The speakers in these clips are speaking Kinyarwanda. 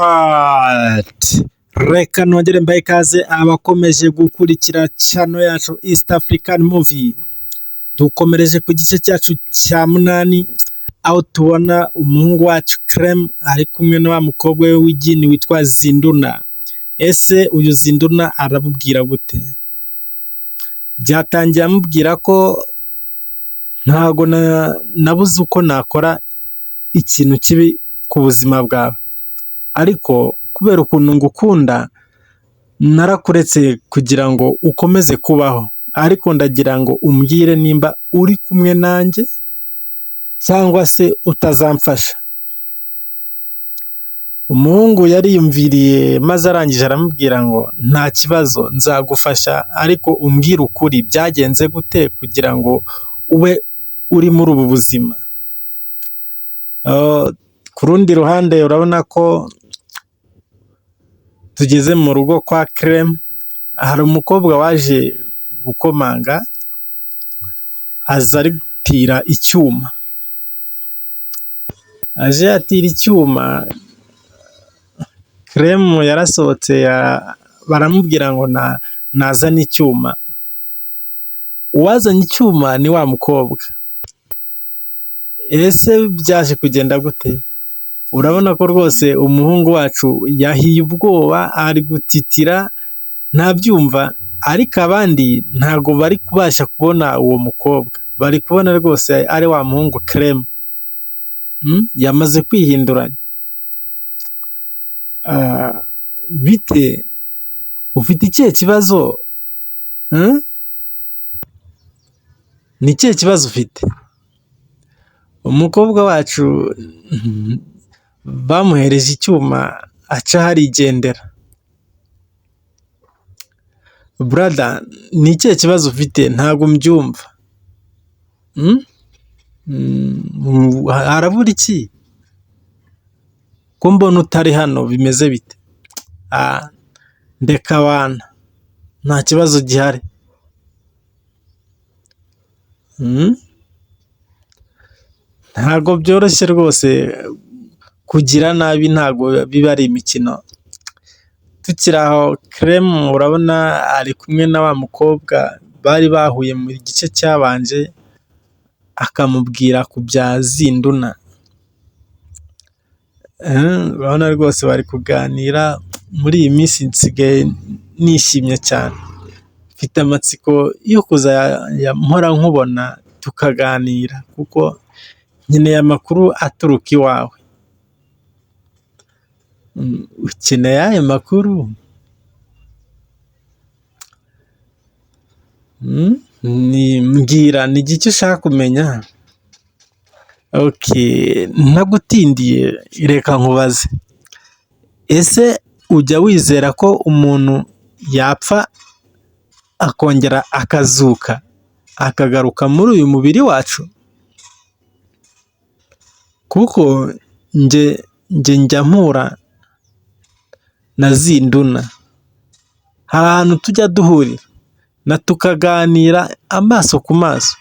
Alright. Reka nongere mbahe ikaze abakomeje gukurikira channel yacu East African Movie. Dukomereje ku gice cyacu cya munani aho tubona umuhungu wacu Clem ari kumwe na wa mukobwa we w'igini witwa Zinduna. Ese uyu Zinduna arabubwira gute? Byatangiye amubwira ko ntago nabuze uko nakora ikintu kibi ku buzima bwawe, ariko kubera ukuntu ngukunda narakuretse kugira ngo ukomeze kubaho, ariko ndagira ngo umbwire nimba uri kumwe nanjye cyangwa se utazamfasha. Umuhungu yariyumviriye maze arangije aramubwira ngo nta kibazo nzagufasha, ariko umbwire ukuri byagenze gute kugira ngo ube uri muri ubu buzima. Ku rundi ruhande urabona ko tugeze mu rugo kwa Clem. Hari umukobwa waje gukomanga aza atira icyuma, aje atira icyuma. Clem yarasohotse baramubwira ngo nazane icyuma. Uwazanye icyuma ni wa mukobwa. Ese byaje kugenda gute? Urabona ko rwose umuhungu wacu yahiye ubwoba, ari gutitira ntabyumva, ariko abandi ntago bari kubasha kubona uwo mukobwa, bari kubona rwose ari wa muhungu Clem. Yamaze kwihinduranya. Bite ufite ikihe kibazo? Ni ikihe kibazo ufite? Umukobwa wacu bamuhereje icyuma aca harigendera. Brother, ni ikihe kibazo ufite? Ntabwo mbyumva. Harabura iki? Ko mbona utari hano bimeze bite? Ndeka abana, nta kibazo gihari. Ntabwo byoroshye rwose kugira nabi, ntabwo biba ari imikino. Tukiri aho, Clem urabona ari kumwe na wa mukobwa bari bahuye mu gice cyabanje, akamubwira ku bya Zinduna. Urabona rwose bari kuganira. Muri iyi minsi nsigaye nishimye cyane, mfite amatsiko yo mpora nkubona tukaganira, kuko nkeneye amakuru aturuka iwawe. Ukeneye ayo makuru? Mbwira, ni iki ushaka kumenya? Okay, ntagutindiye reka nkubaze. Ese ujya wizera ko umuntu yapfa akongera akazuka akagaruka muri uyu mubiri wacu? Kuko njya mpura na Zinduna, hari ahantu tujya duhurira na tukaganira amaso ku maso.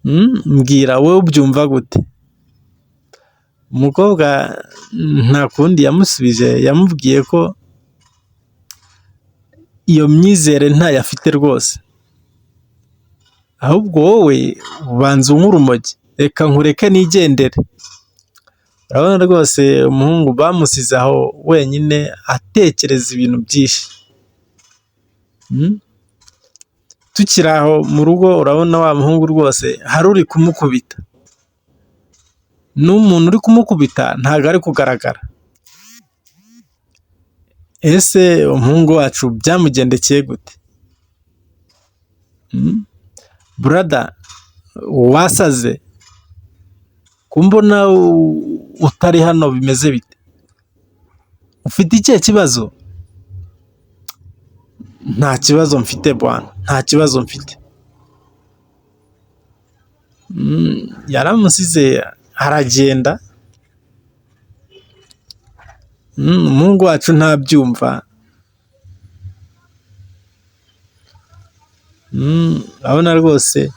Mbwira wowe ubyumva gute? Umukobwa nta kundi yamusubije, yamubwiye ko iyo myizere ntayo afite rwose, ahubwo wowe ubanza unywa urumogi, reka nkureke nigendere. Urabona rwose umuhungu bamusize aho wenyine atekereza ibintu byinshi. Tukiri aho mu rugo, urabona wa muhungu rwose hari uri kumukubita. N'umuntu uri kumukubita ntabwo ari kugaragara. Ese umuhungu wacu byamugendekeye gute? Brother, wasaze? Kumbona utari hano bimeze bite? Ufite ikihe kibazo? Nta kibazo mfite bwana, nta kibazo mfite. Yaramusize aragenda. Umuhungu wacu ntabyumva. Urabona rwose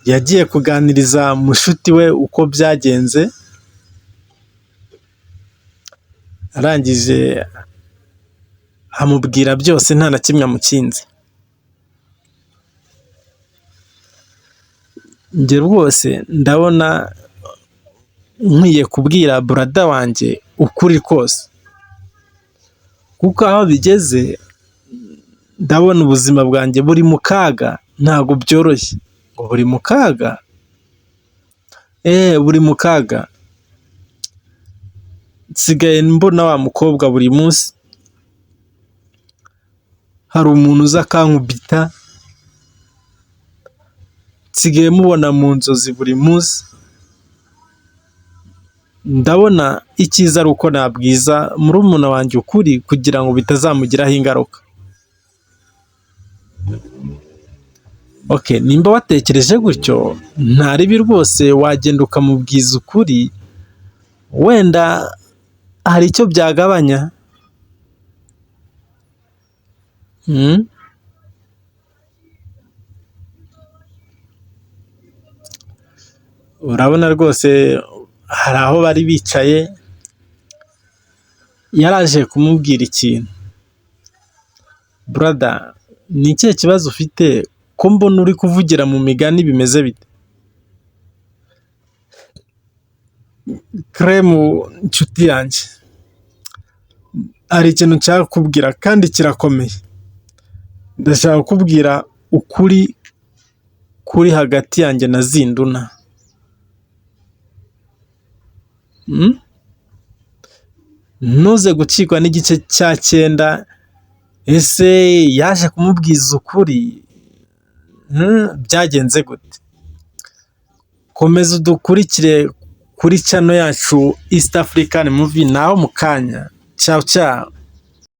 yagiye kuganiriza mushuti we uko byagenze, arangije amubwira byose nta na kimwe amukinze. Njye rwose ndabona nkwiye kubwira burada wanjye ukuri kose, kuko aho bigeze ndabona ubuzima bwanjye buri mu kaga, ntabwo byoroshye. Ngo buri mu kaga? Buri mu kaga. Nsigaye mbona wa mukobwa buri munsi, hari umuntu uza akankubita, nsigaye mubona mu nzozi buri munsi. Ndabona icyiza ari uko nabwiza murumuna wanjye ukuri kugira ngo bitazamugiraho ingaruka. Nimba watekereje gutyo, nta ribi rwose, wagenda ukamubwiza ukuri, wenda hari icyo byagabanya. Urabona rwose hari aho bari bicaye, yaraje kumubwira ikintu. Brother, ni ikihe kibazo ufite ko mbona uri kuvugira mu migani bimeze bite? Kremu nshuti yanjye, hari ikintu nshaka kukubwira kandi kirakomeye. Ndashaka kukubwira ukuri kuri hagati yanjye na Zinduna. Ntuze gucikwa n'igice cya 9. Ese yaje kumubwiza ukuri? Byagenze gute? Komeza udukurikire kuri channel yacu East African Movie. Naho mu kanya. Ciao ciao.